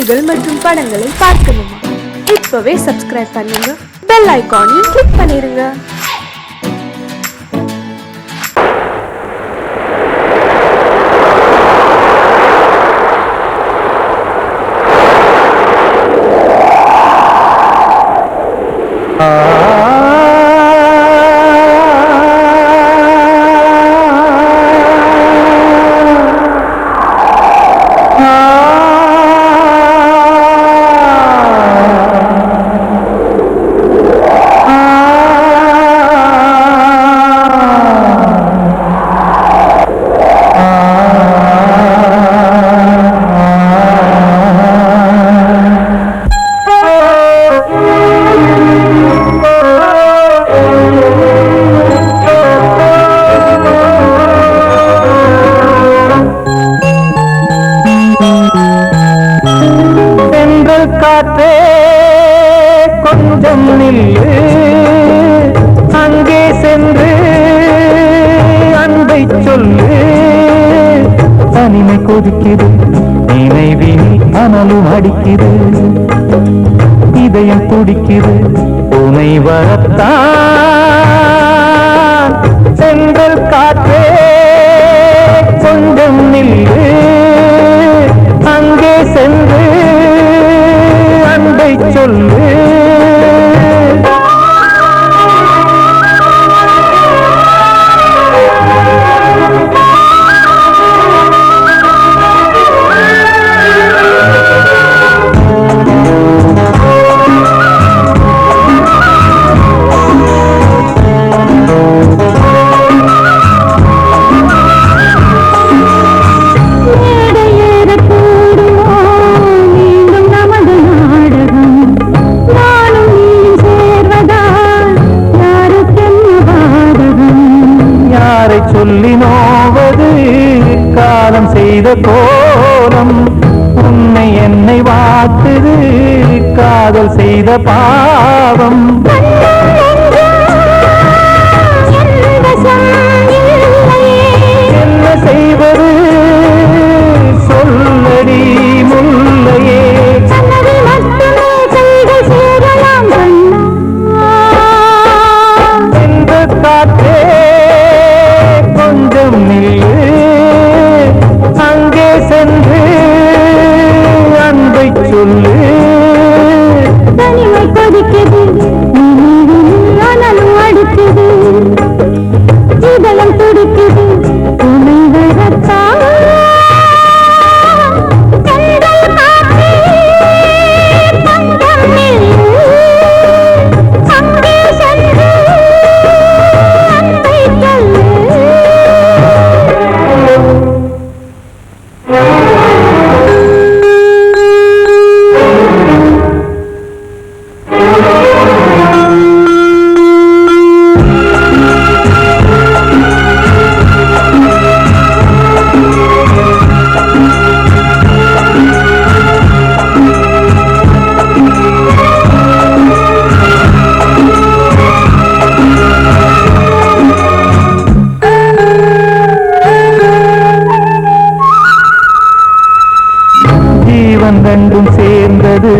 பாடல்கள் மற்றும் படங்களை பார்க்கணுமா? இப்பவே சப்ஸ்கிரைப் பண்ணுங்க, பெல் ஐகானையும் கிளிக் பண்ணிருங்க. காற்றே கொஞ்சம் நில்லு, அங்கே சென்று அன்பை சொல்லு. தனிமை கொதிக்குது, நினைவில் அனலும் அடிக்குது, இதயம் துடிக்குது உனை வரத்தான். சென்றல் காற்றே கொஞ்சம் நில்லு, அங்கே சென்று அன்பை சொல்லு. சொல்லி நோவது காலம் செய்த கோலம், உன்னை என்னை வாட்டுது காதல் செய்த பாவம். என்ன செய்வது சொல்லடி முல்லையே. எந்த காற்றே கொஞ்சம் நில்லு, அங்கே சென்று அன்பை சொல்லு. தனிமை கொதிக்குது, அனலும் அடிக்குது, இதயம் துடிக்குது உனை வரத்தான். ரெண்டும் சேர்ந்தது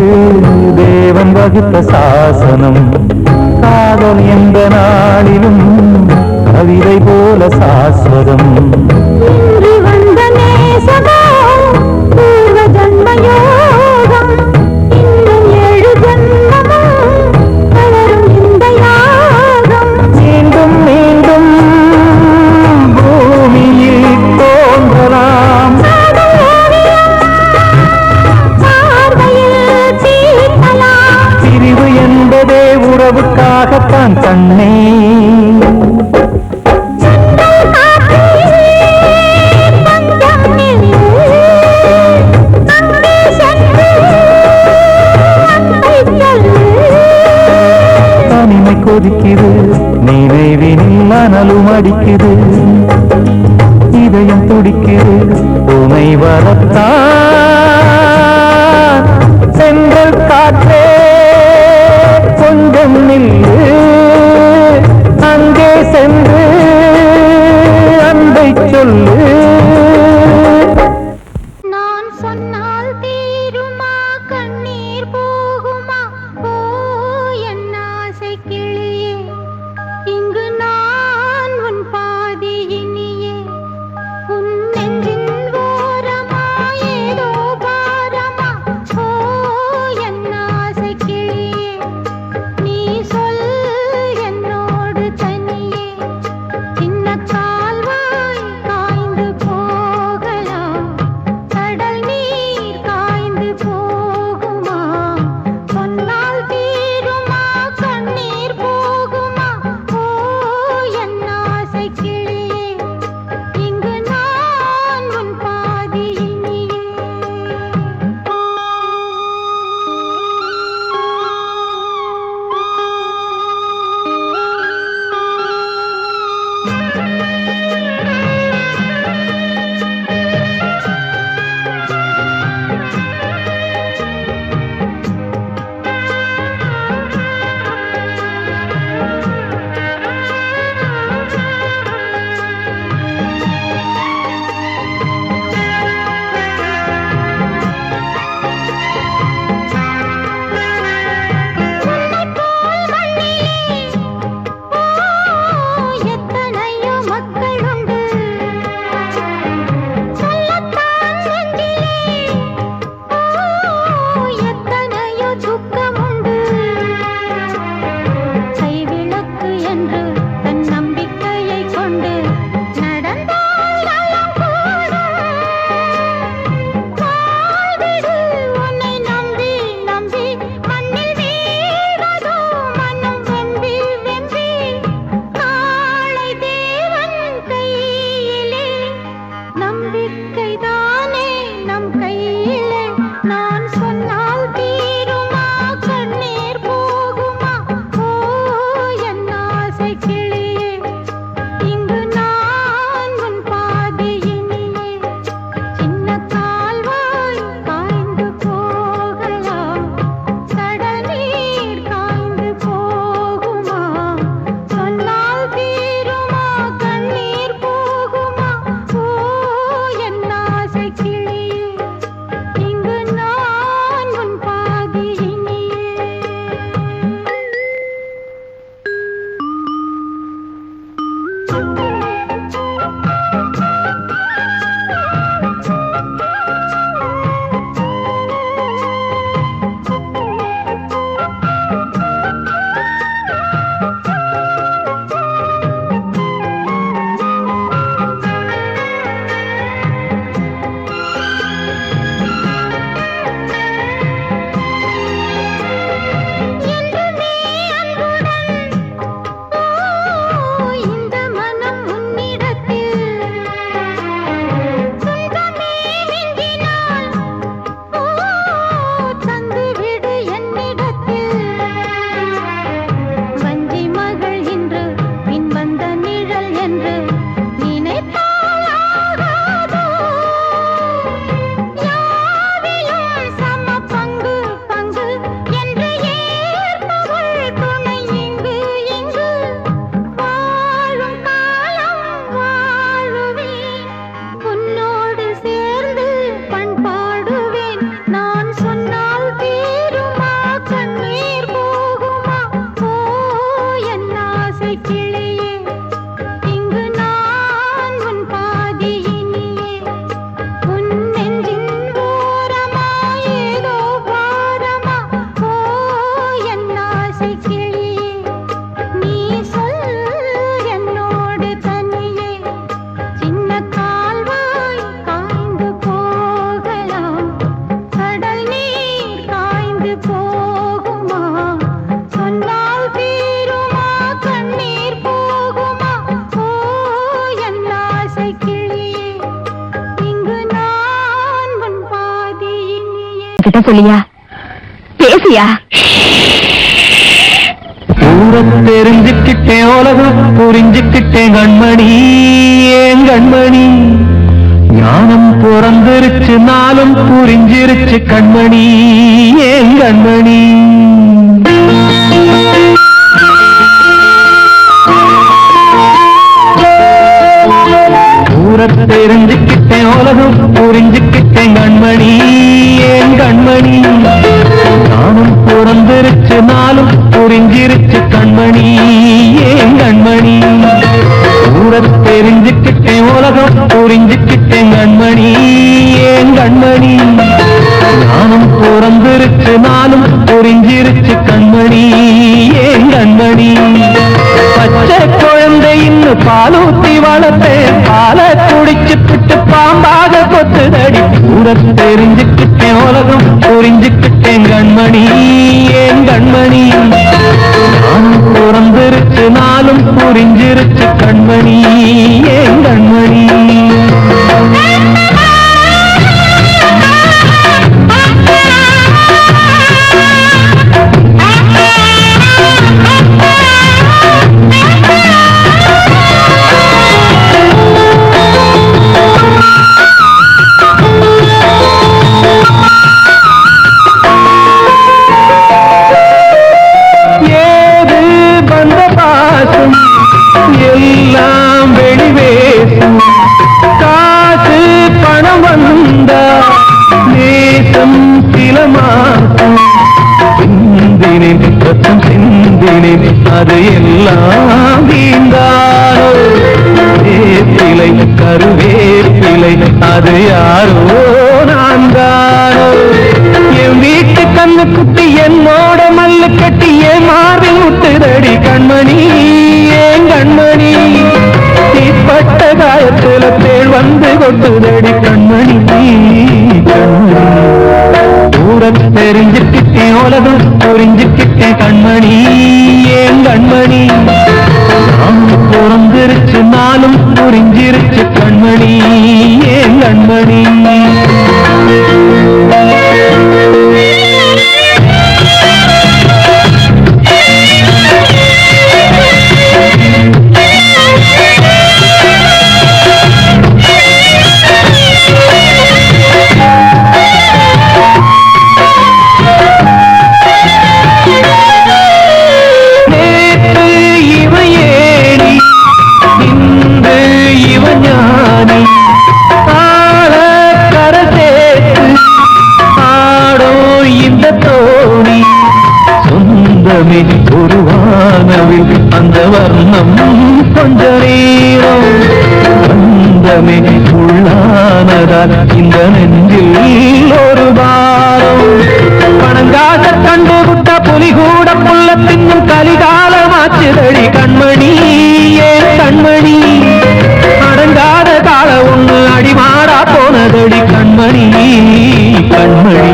தேவன் வகுத்த சாசனம். காதல் எந்த நாளிலும் கவிதை போல சாஸ்வதம். மீண்டும் மீண்டும் பூமியில் தோன்றலாம். பிரிவு என்பதே உறவுக்காகத்தான் கண்ணே. தனிமை கொதிக்குது, நினைவினில் அனலும் அடிக்குது, இதயம் துடிக்குது உனை வரத்தான். சென்றல் காற்றே கொஞ்சம் நில்லு, அங்கே சென்று அன்பை சொல்லு. நான் சொன்னால் தீருமா அவகிட்ட சொல்லியா பேசியா ஊரத் தெரிஞ்சுக்கிட்டேன் உலகம் புரிஞ்சுக்கிட்டேன் கண்மணி ஏன் கண்மணி ஞானம் பிறந்திருச்சு நாளும் புரிஞ்சிருச்சு கண்மணி ஏன் கண்மணி ஊரத் தெரிஞ்சுக்கிட்டேன் உலகம் புரிஞ்சுக்கிட்டேன் கண்மணி ஏன் கண்மணி ஞானம் பிறந்திருச்சு நாளும் புரிஞ்சிருச்சு கண்மணி ஏன் கண்மணி ஊரத் தெரிஞ்சுக்கிட்டேன் உலகம் புரிஞ்சுக்கிட்டேன் கண்மணி ஏன் கண்மணி ஞானம் பிறந்திருச்சு நாளும் புரிஞ்சிருச்சு கண்மணி ஏன் கண்மணி பச்சை குழந்தை இன்னும் பாலூத்தி வளர்த்தேன் பாலை குடிச்சு பிட்டு பாம்பாக கொத்துதடி ஊரத் தெரிஞ்சுக்கிட்டேன் உலகம் புரிஞ்சுக்கிட்டேன் கண்மணி ஏன் கண்மணி ஞானம் பிறந்திருச்சு நாளும் புரிஞ்சிருச்சு கண்மணி ஏன் கண்மணி எல்லாம் வெளிவேசும் காசு பணம் வந்தா நேசம் சில மாசம் சிந்தினேன் ரத்தம் சிந்தினேன் அது எல்லாம் வீந்தாரோ வேப்பிலை கருவேப்பிலை அது யாரோ நான் தானோ என் வீட்டு கண்ணு குட்டி என்னோட மல்லு கட்டி என் மார்பில் முட்டுதடி கண்மணி ஏன் கண்மணி தீப்பட்ட காயத்துல தேள் வந்து கொட்டுதடி கண்மணி கண்மணி ஊரத் தெரிஞ்சுக்கிட்டேன் உலகம் புரிஞ்சுக்கிட்டேன் கண்மணி ஏன் கண்மணி நாம் பிறந்திருச்சு நாளும் புரிஞ்சிருச்சு கண்மணி ஏன் கண்மணி ஒரு வானவில் அந்த வர்ணம் கொஞ்ச நேரம் வந்தமே உள்ளானதால் இந்த நெஞ்சில் ஒரு பாரம் பணங்காக கண்டு விட்ட புலி கூட புள்ள தின்னும் கலிகாலமாச்சுதடி கண்மணி ஏன் கண்மணி அடங்காத கால ஒண்ணு அடிமாடா போனதடி கண்மணி கண்மணி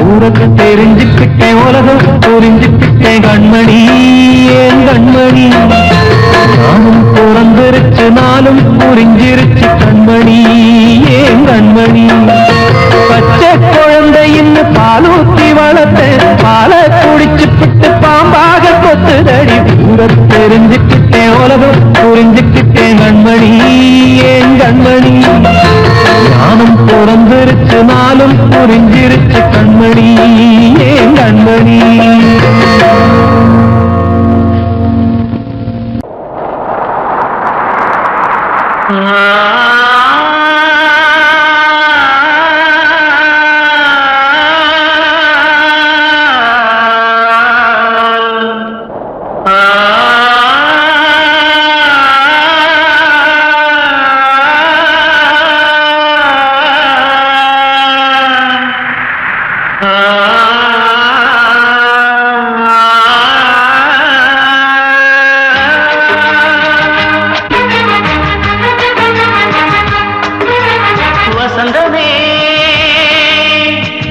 ஊரத் தெரிஞ்சுக்கிட்டேன் உலகம் புரிஞ்சுக்கிட்டேன் கண்மணி ஏன் கண்மணி நானும் பிறந்திருச்சு நாளும் புரிஞ்சிருச்சு கண்மணி ஏன் கண்மணி பச்சை குழந்தை இன்னும் பாலூத்தி வளர்த்தேன் பாலை குடிச்சு பிட்டு பாம்பாக கொத்துதடி ஊரத் தெரிஞ்சுக்கிட்டேன் உலகம் புரிஞ்சுக்கிட்டேன் கண்மணி ஏன் கண்மணி ஞானம் பிறந்திருச்சு நாளும் புரிஞ்சிருச்சு கண்மணி ஏன் கண்மணி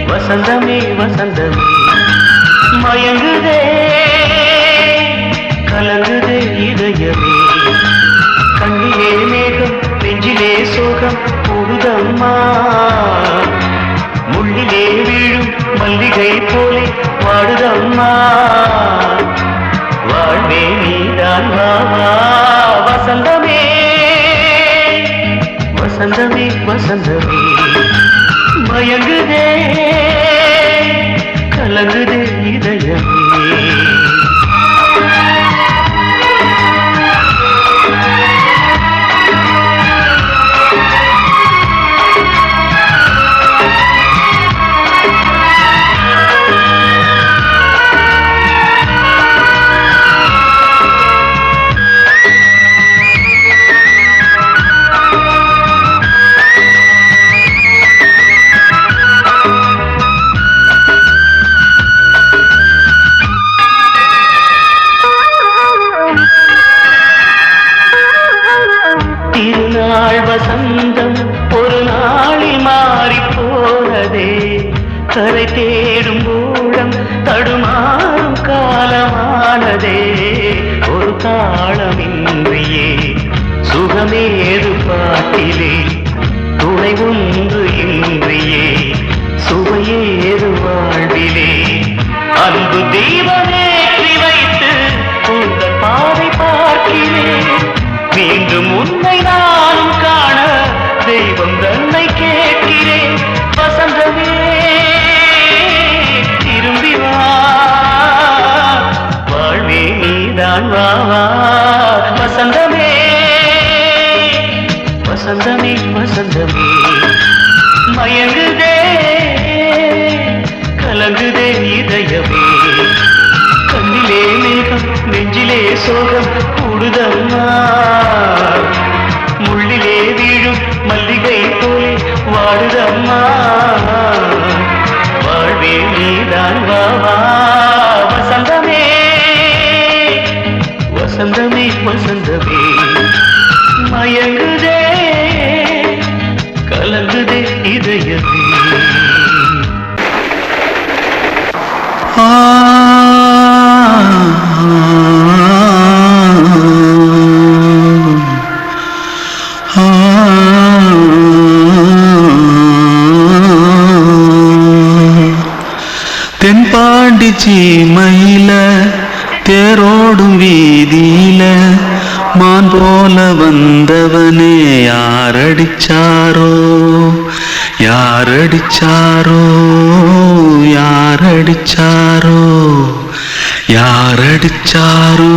வசந்தமே வசந்தமே மயங்குதே கலங்குதே இதயமே கண்ணிலே மேகம் நெஞ்சிலே சோகம் கூடுதம்மா முள்ளிலே வீழும் மல்லிகை போலே வாடுதம்மா வாழ்வே நீதான் வாவா வசந்தமே வசந்தமே வசந்தமே மயங்குதே கலங்குதே இதயமே திருநாள் வசந்தம் ஒரு நாளில் மாறி போனதே கரை தேடும் ஊழம் தடுமாறும் காலமானதே ஒரு தாளமின்றியே சுகமேது பாட்டிலே துணை ஒன்று இன்றியே சுவையேது வாழ்விலே அன்பு தீபமேற்றி வைத்து உங்கள் பாதை பார்க்கிறேன் மீண்டும் உன்னை நானும் காண தெய்வம் தன்னை கேட்கிறேன் வசந்தமே திரும்பி வா வாழ்வே நீதான் வா வசந்தமே வசந்தமே வசந்தமே மயங்குதே கலங்குதே இதயமே கண்ணிலே மேகம் நெஞ்சிலே சோகம் கூடுதம்மா முள்ளிலே வீழும் மல்லிகை போலே வாடுதம்மா வாழ்வே நீதான் வாவா வசந்தமே வசந்தமே வசந்தமே மயங்குதே கலங்குதே இதயமே தென்பாண்டி சீமையில தேரோடும் வீதியில மான் போல வந்தவனே யாரடிச்சாரோ யாரடிச்சாரோ யாரடிச்சாரோ யாரடிச்சாரோ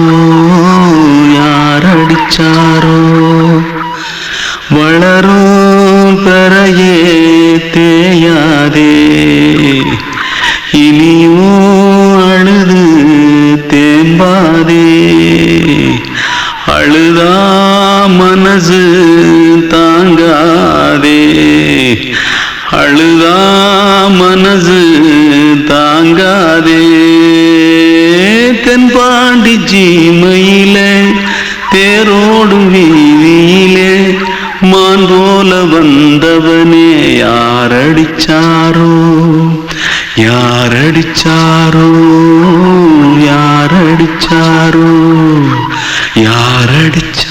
யாரடிச்சாரோ வளரும் பெறையே தேயாதே இனியும் அழுது தேம்பாதே அழுதா மனசு தாங்காதே அழுதா மனசு தாங்காதே தென்பாண்டி சீமையில தேரோடும் வீதியிலே மான் போல வந்தவனே யாரடிச்சாரோ யாரடிச்சாரோ யாரடிச்சாரோ யாரடிச்சா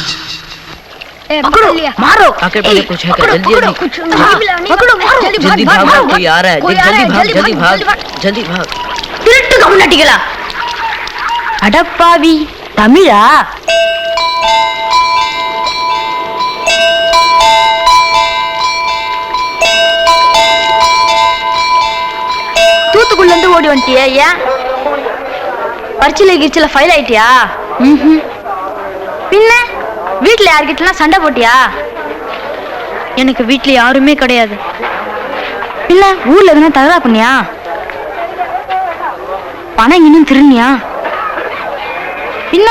मारो आके पहले कुछ है क्या जल्दी जल्दी जल्दी भाग कोई आ रहा है जल्दी भाग जल्दी भाग திருட்டு கம்முனட்டிகளா அடப்பாவி தமிழா தூத்துக்குள்ள இருந்து ஓடி வந்துட்டியா ஏன் பரிச்சையில கிரிச்சில ஃபைல் ஆயிட்டியா பின்ன வீட்டுல யார்கிட்டலாம் சண்டை போட்டியா எனக்கு வீட்டுல யாருமே கிடையாது இல்ல ஊர்ல எதுனா தகரா பண்ணியா பணம் இன்னும் திருநியா பின்ன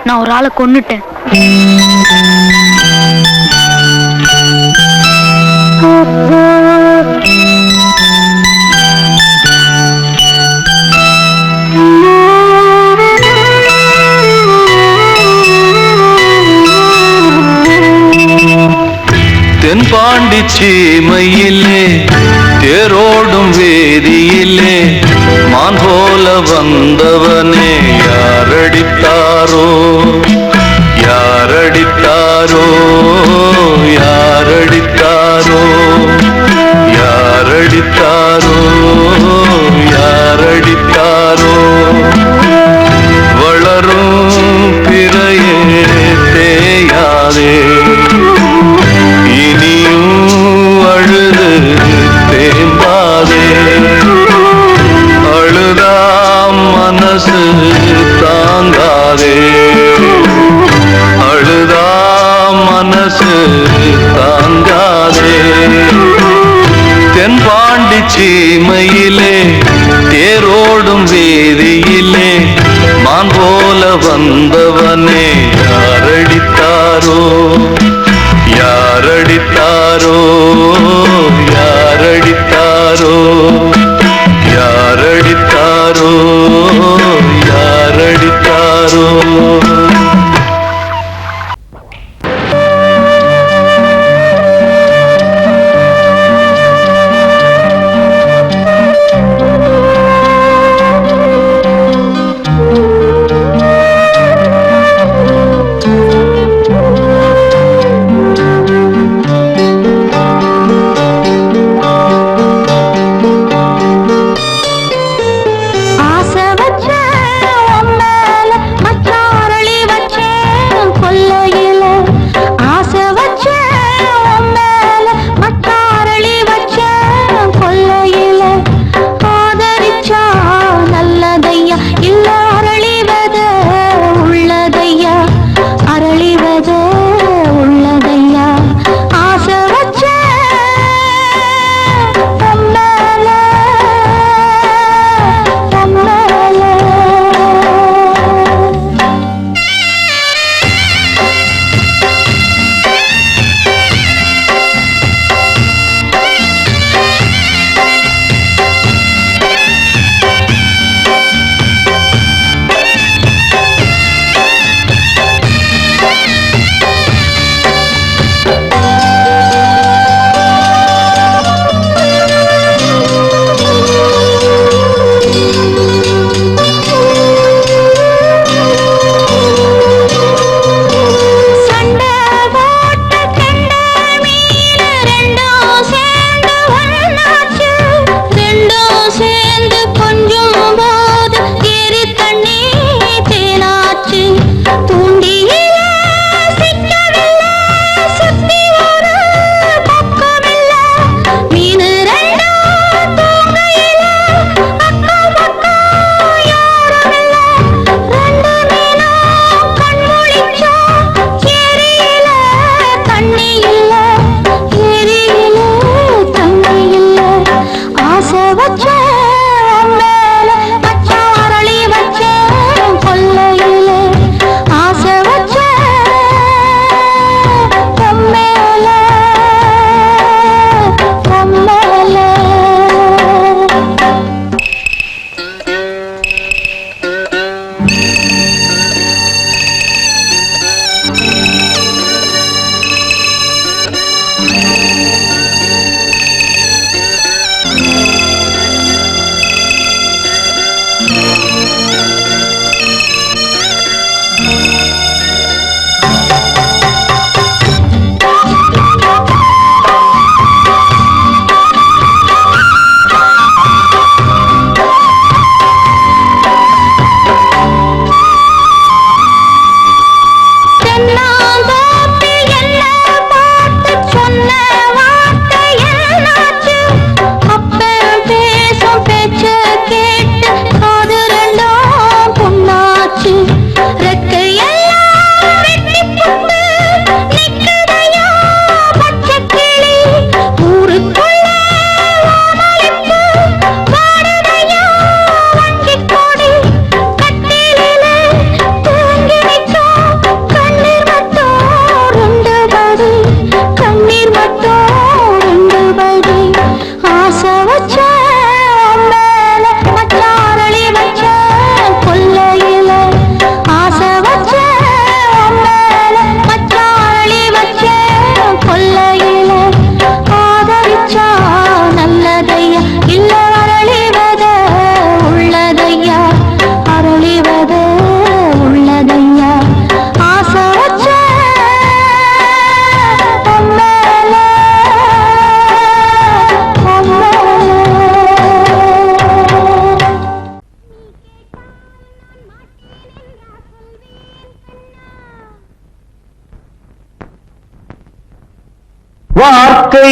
நான் ஒரு ஆளை கொன்னுட்டேன் தென்பாண்டி சீமையிலே தேரோடும் வேதியிலே மான் போல வந்தவனே யாரடித்தாரோ யாரடித்தாரோ யாரடித்தாரோ யாரடித்தாரோ யாரடித்தாரோ வளரும் பிறையே தேயாதே இனியும் அழுது தேம்பாதே அழுதாம் மனசு தாங்காதே அழுதாம் மனசு தாங்காதே வார்த்தை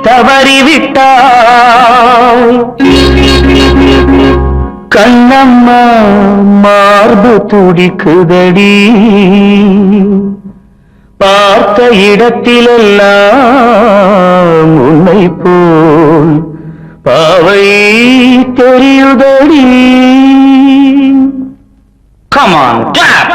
தவறிவிட்டாய் கண்ணம்மா மார்பு துடிக்குதடி பார்த்த இடத்திலெல்லாம் உன்னை போல் பாவை தெரியுதடி Come on, clap!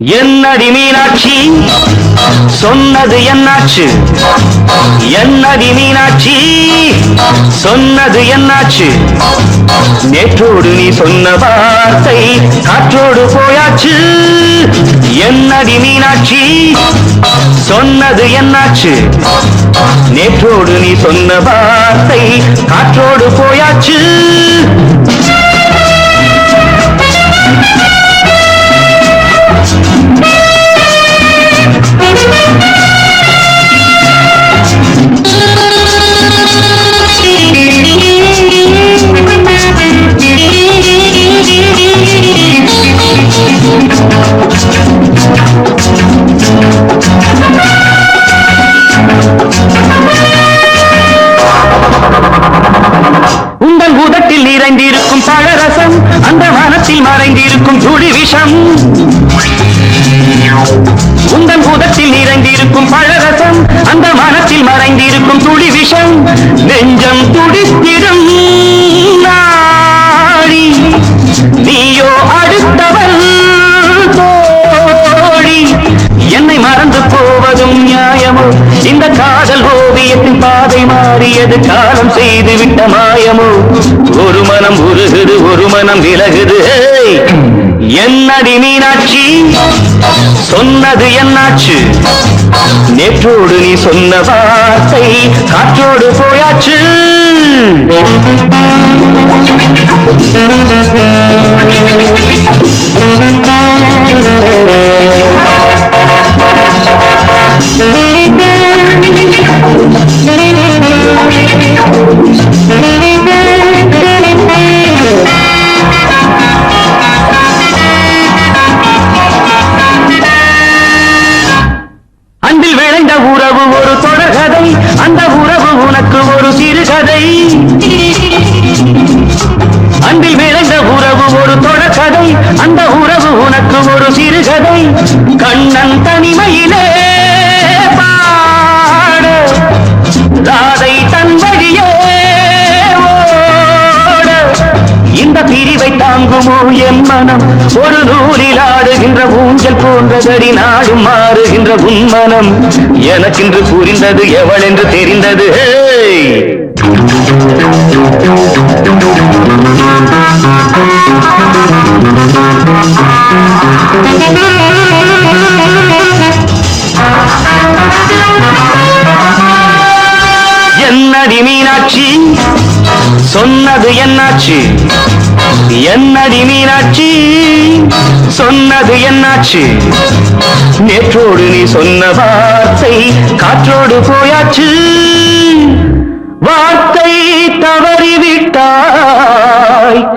என்னடி மீனாட்சி சொன்னது என்னாச்சு என்னடி மீனாட்சி சொன்னது என்னாச்சு நேற்றோடு நீ சொன்ன வார்த்தை காற்றோடு போயாச்சு என்னடி மீனாட்சி சொன்னது என்னாச்சு நேற்றோடு நீ சொன்ன வார்த்தை காற்றோடு போயாச்சு உங்கள் உதட்டில் நிறைந்திருக்கும் பழரசம் அந்த மனத்தில் மறைந்திருக்கும் துளி விஷம் உங்கள் உதட்டில் நிறைந்திருக்கும் பழரசம் அந்த மனத்தில் மறைந்திருக்கும் துளி விஷம் நெஞ்சம் துடித்திடும் நாடி நீயோ அடுத்தவள் தோழி என்னை மறந்து போவதும் நியாயமோ இந்த காதல் ஓவியத்தின் பாதை மாறியது காலம் செய்து விட்ட மாயமோ ஒரு மனம் உருகுது ஒரு மனம் விலகுது என்னடி மீனாட்சி சொன்னது என்னாச்சு நேற்றோடு நீ சொன்ன வார்த்தை காற்றோடு போயாச்சு அன்பில் விளைந்த உறவு ஒரு தொடர்கதை அந்த உறவு உனக்கு ஒரு சிறுகதை அன்பில் விளைந்த உறவு ஒரு தொடர்கதை அந்த உறவு உனக்கு ஒரு சிறுகதை கண்ணன் தனிமையிலே பாட ராதை தன் வழியே ஓட இந்த பிரிவை தாங்குமோ என் மனம் ஒரு நூலில் ஆடுகின்ற ஊஞ்சல் போன்றதடி நாடும் மாறுகின்ற உன்மனம் எனக்கென்று புரிந்தது எவள் என்று தெரிந்தது என்னடி மீனாட்சி சொன்னது என்னாச்சு என்னடி மீனாட்சி சொன்னது என்னாச்சு நேற்றோடு நீ சொன்ன வார்த்தை காற்றோடு போயாச்சு வார்த்தை தவறிவிட்டாய்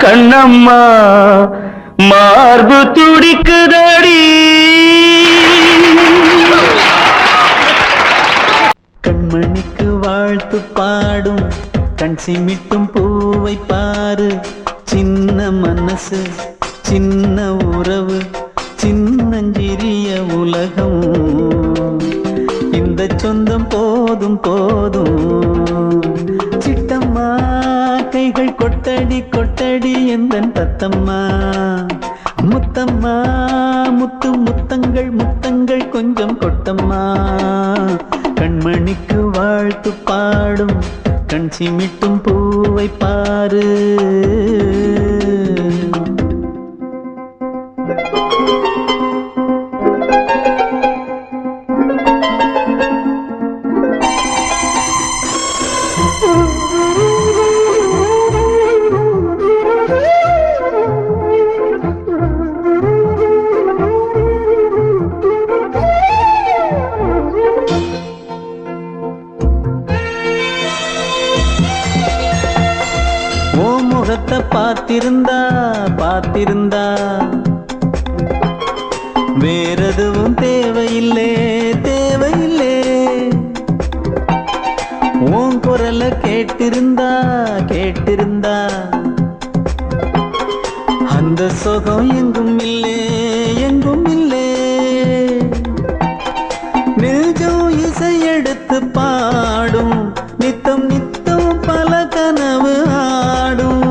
கண்ணம்மா மார்பு துடிக்குதடி கண்மணிக்கு வாழ்த்து பாடும் கண் சிமிட்டும் பூவை பாரு சின்ன மனசு சின்ன உறவு சின்னஞ்சிறிய உலகம் இந்த சொந்தம் போதும் போதும் சிட்டம்மா கைகள் கொட்டடி கொட்டடி எந்தன் தத்தம்மா முத்தம்மா முத்து முத்தங்கள் முத்தங்கள் கொஞ்சம் கொட்டம்மா கண்மணிக்கு வாழ்த்து பாடும் கண் சிமிட்டும் பூவை பாரு பார்த்திருந்தா பார்த்திருந்தா வேறெதுவும் தேவையில்லை தேவையில்லை. உன் குரல கேட்டிருந்தா கேட்டிருந்தா அந்த சுகம் எங்கும் இல்லே எங்கும் இல்லே. நெஞ்சம் இசை எடுத்து பாடும் நித்தம் நித்தம் பல கனவு ஆடும்.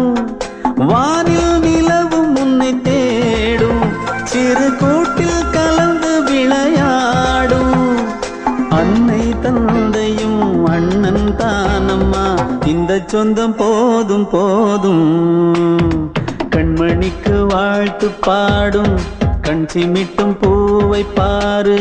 வானில் நிலவும் உன்னை தேடும் சிறு கூட்டில் கலந்து விளையாடும். அன்னை தந்தையும் அண்ணன் தானம்மா இந்த சொந்தம் போதும் போதும். கண்மணிக்கு வாழ்த்து பாடும் கண் சிமிட்டும் பூவை பாரு.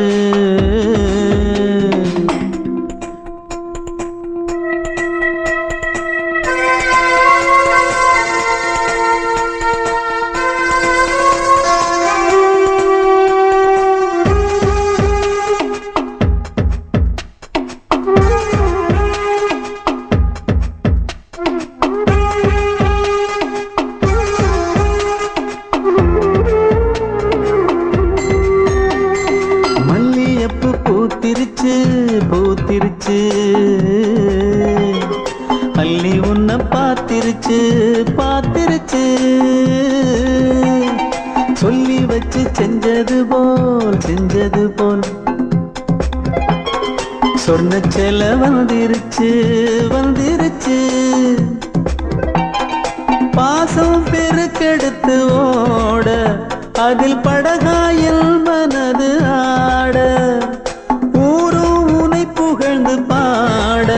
பூத்திருச்சு பூத்திருச்சு அள்ளி உன்னை பார்த்திருச்சு பார்த்திருச்சு. சொல்லி வச்சு செஞ்சது போல் சொன்ன செல வந்துருச்சு வந்துருச்சு. பாசம் பெருக்கெடுத்து ஓட அதில் படகாயில் மனது ஆட. ஊரும் உனை புகழ்ந்து பாட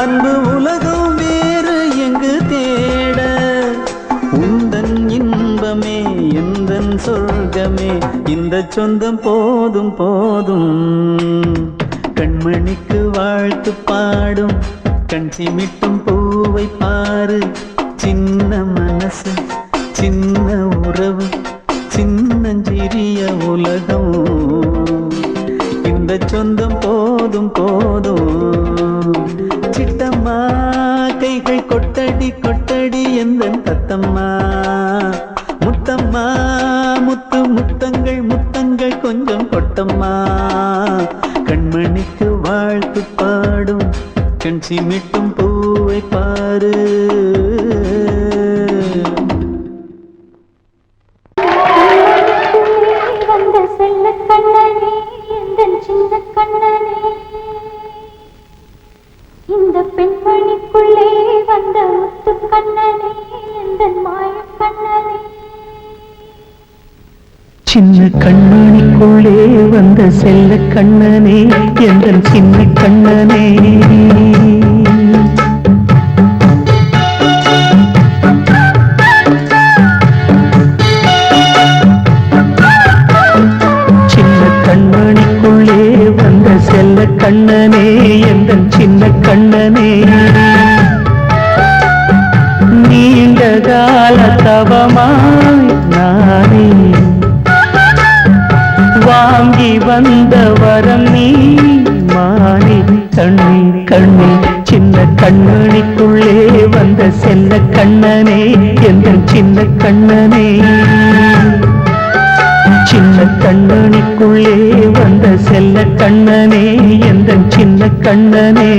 அன்பு உலகம் வேறு எங்கு தேட. உந்தன் இன்பமே எந்தன் சொர்க்கமே இந்த சொந்தம் போதும் போதும். கண்மணிக்கு வாழ்த்து பாடும் கண் சிமிட்டும் பூவை பாரு. சின்ன மனசு சின்ன உறவு சின்னஞ்சிறிய உலகம் இந்த சொந்தம் போதும் போதும். சிட்டம்மா கைகள் கொட்டடி கொட்டடி எந்தன் தத்தம்மா. முத்தம்மா முத்து முத்தங்கள் முத்தங்கள் கொஞ்சம் கொட்டம்மா. கண்மணிக்கு வாழ்த்து பாடும் கண் சிமிட்டும் பூவை பாரு. வந்த செல்ல கண்ணனே எந்தன் சின்ன கண்ணனே. இந்த பெண்மணிக்குள்ளே வந்த முத்து கண்ணனே எந்தன் மாய கண்ணனே. சின்ன கண்மணிக்குள்ளே வந்த செல்ல கண்ணனே எந்தன் சின்ன கண்ணனே. சின்ன கண்மணிக்குள்ளே வந்த செல்ல கண்ணனே எந்தன் சின்ன கண்ணனே. நீண்ட கால தவமாய் நானே வாங்கி வந்த வரம் நீ மானே. கண்ணீர் கண்ணீர் சின்ன கண்மணிக்குள்ளே வந்த செல்ல கண்ணனே எந்தன் சின்ன கண்ணனே. சின்ன கண்ணனுக்குள்ளே வந்த செல்ல கண்ணனே எந்தன் சின்ன கண்ணனே.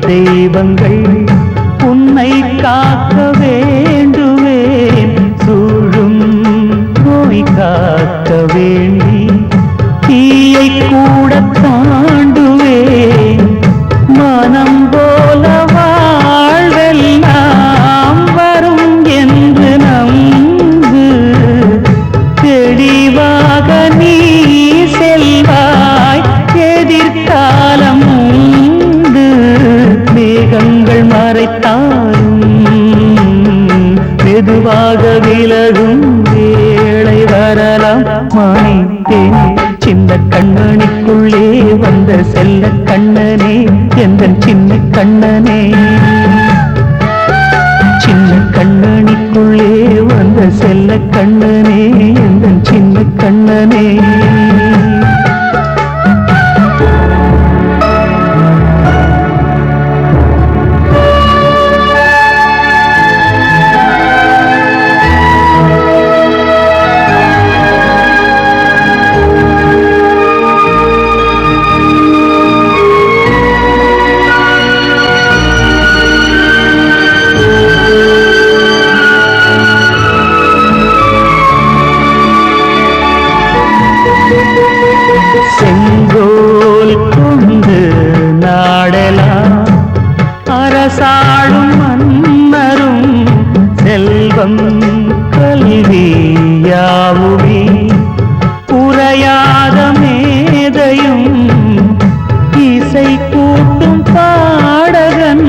தெய்வங்கள் உன்னை காக்க வேண்டுவேன். சூழும் நோய் காக்க வேண்டி தீயை கூட தாண்டுவேன். மனம் போல வாழ்வெல்லாம் வரும் என்று நம்பு. தெளிவாக நீ செல்வாய் எதிர்காலம் மேகங்கள் மறைத்தாலும் மெதுவாக விலகும் வேளை வரலாம் மானே தேனே சின்ன கண்ணனுக்குள்ளே வந்த செல்ல கண்ணனே எந்தன் சின்ன கண்ணனே சின்ன கண்ணனுக்குள்ளே வந்த செல்ல கண்ணனே எந்தன் சின்ன கண்ணனே செங்கோல் கொண்டு நாடலாம் அரசாளும் மன்னரும் செல்வம் கல்வி யாவுமே உரையாத மேதையும் இசை கூட்டும் பாடகன்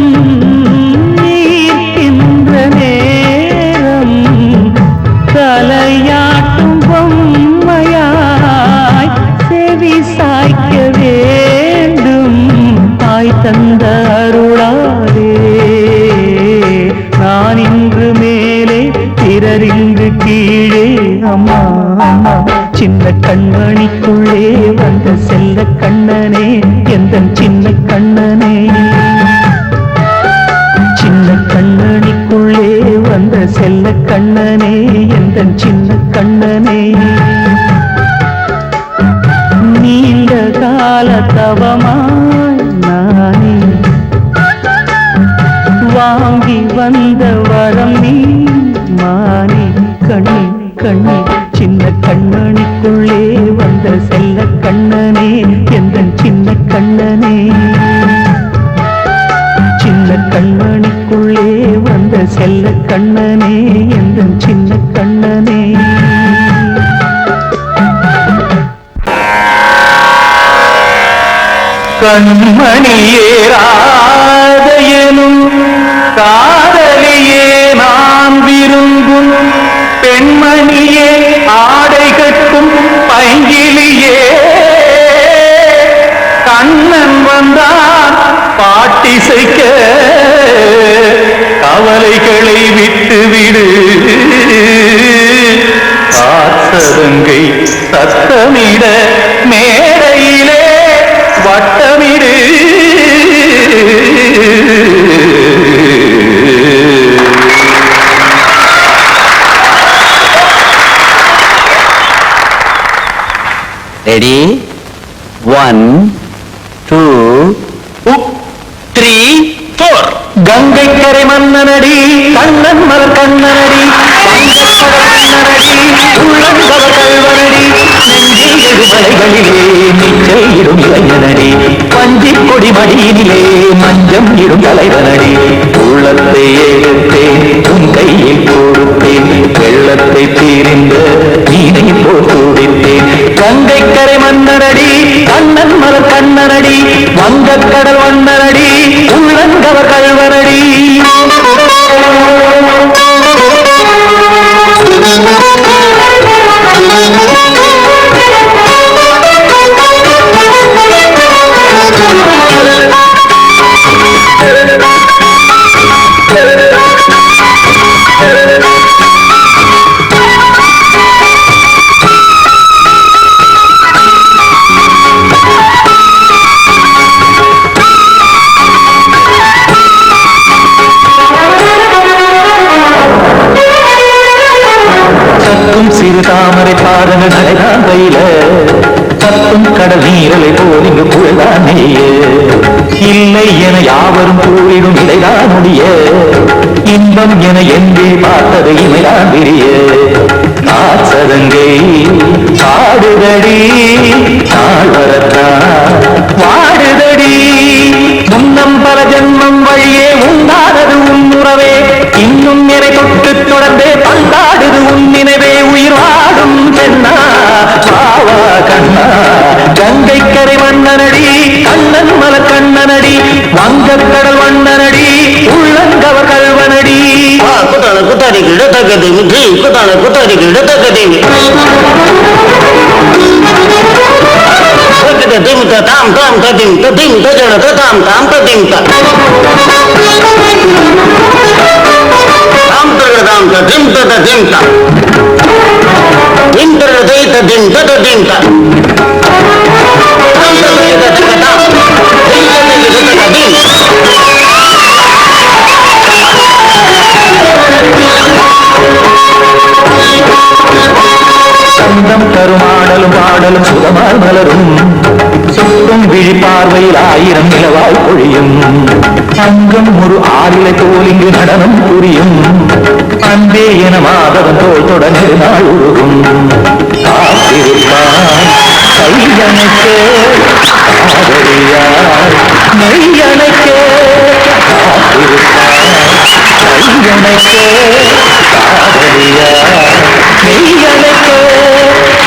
ஈர்க்கின்ற நேரம் தலையாட்டும் பொம்மையாய் செவி சாய்க்க வேண்டும் தாய் தந்த அருளாதே நான் இன்று மேலே பிறர் இன்று கீழே அம்மா அம்மா சின்ன கண்மணிக்குள்ளே வந்த செல்ல கண்ணனே எந்தன் சின்ன கண்ணனே சின்ன கண்ணனிக்குள்ளே வந்த செல்ல கண்ணனே எந்தன் சின்ன கண்ணனே நீண்ட கால தவமாய் நானே வாங்கி வந்த வரம் நீ மானே கண்ணி கண்ணி சின்ன கண்ணனிக்குள்ளே வந்த செல்ல கண்ணனே எந்தன் சின்ன கண்ணனே சின்ன கண்ணனிக்குள்ளே வந்த செல்ல கண்ணனே எந்தன் சின்ன கண்ணனே கண்மணியேராதையனும் காதலியே நான் விரும்பும் பெண்மணியே ஆடை கட்டும் பைங்கிலியே கண்ணன் வந்தான் பாட்டிசைக்க கவலைகளை விட்டுவிடு ஆசரங்கை சத்தமிட மேடையிலே வட்டமிடு ரெடி 1 2 3 4 கங்கை கரை மன்னனடி கண்ணன் மலர் கண்ணனடி உள்ளங்கவர் கல்வனடி நெஞ்சில் எழுமலைகளிலே நீச்சல் இடும் இளைஞனடி பஞ்சி கொடி மடியினிலே மஞ்சம் இடும் தலைவனடி உள்ளத்தை எடுத்தேன் உன் கையில் கொடுத்தேன் வெள்ளத்தை தீர்ந்த நீனை போல் துடித்தேன் கங்கை கரை மன்னனடி கண்ணன் மலர் கண்ணனடி வங்கக் கடல் வண்ணனடி உள்ளங்கவர் கல்வனடி சிறு தாமரை பாதங்கள் நடைதான் கையில கத்தும் கடல் நீரலை போல் இங்கு புகழ்தான் நெய்ய இல்லை என யாவரும் கூறிடும் இடைதான் முடிய இன்பம் என எங்கே பார்த்தது இமைதான் விரிய காசதங்கை பாடுதடி நாள் வரத்தான் வாடுதடி முன்னம் பல ஜன்மம் வழியே உண்டானது உன் உறவே இன்னும் என்னை தொட்டு தொடர்ந்தே பந்தாடுது உன் நினைவே உயிர் வாடும் பெண்ணா பாவா கண்ணா கங்கை கரை மன்னனடி கண்ணன் மலர் கண்ணனடி வங்கக் கடல் வண்ணனடி உள்ளங்கவர் கல்வனடி குத்தாரி கிட தக்கதிமி தீ குத்தான குத்தாரி கிட தக்கதிமி ததிம் தாம் தாம் ததிம் ததிம் தஜட தாம் தாம் ததிம் தாம் தாம் ததிம் ததிம் தாம் இந்திர தை ததிம் ததிம் தாம் தாம் ததிம் ததிம் தாம் சந்தம் தருமாடலும் பாடலும் சுகமாய் மலரும் சுற்றும் விழி பார்வையில் 1000 நிலவாய் பொழியும் அங்கம் ஒரு ஆறிலை தோல் இங்கு நடனம் புரியும் அன்பே என மாதவன் தோல் தொடர்ந்து நாள் உருகும் காத்திருப்பான் கையணைக்கே காதலியார் மெய்யணைக்கே காத்திருப்பான் கையணைக்கே காதலியார் மெய்யணைக்கே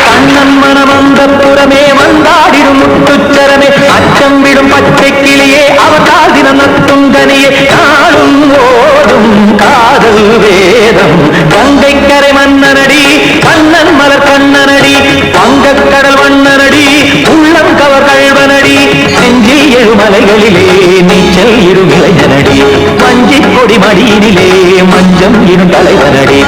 கண்ணன் மனம் அந்த புறமே வந்தாடிடும் முட்டுச்சரமே அச்சம் விடும் பச்சை கிளியே அவதால் தினம் நத்தும் கனியே நாளும் ஓடும் காதல் வேதம் கங்கை கரை மன்னனடி கண்ணன் மலர் கண்ணனடி வங்கக்கடல் வண்ணனடி உள்ளம் கவர் கழ்வனடி நெஞ்சில் எழுமலைகளிலே நீச்சல் இரும் இளைஞனடி மஞ்சி கொடி மடியினிலே மஞ்சம் இரும் தலைவனடி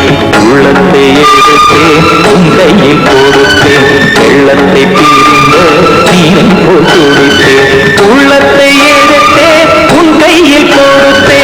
உள்ளத்தை எடுத்தேன் உன் கையில் கொடுத்தேன் வெள்ளத்தை பிரிந்து நீரை போல் துடித்தேன் உள்ளத்தை எடுத்தேன் உன் கையில் கொடுத்தேன்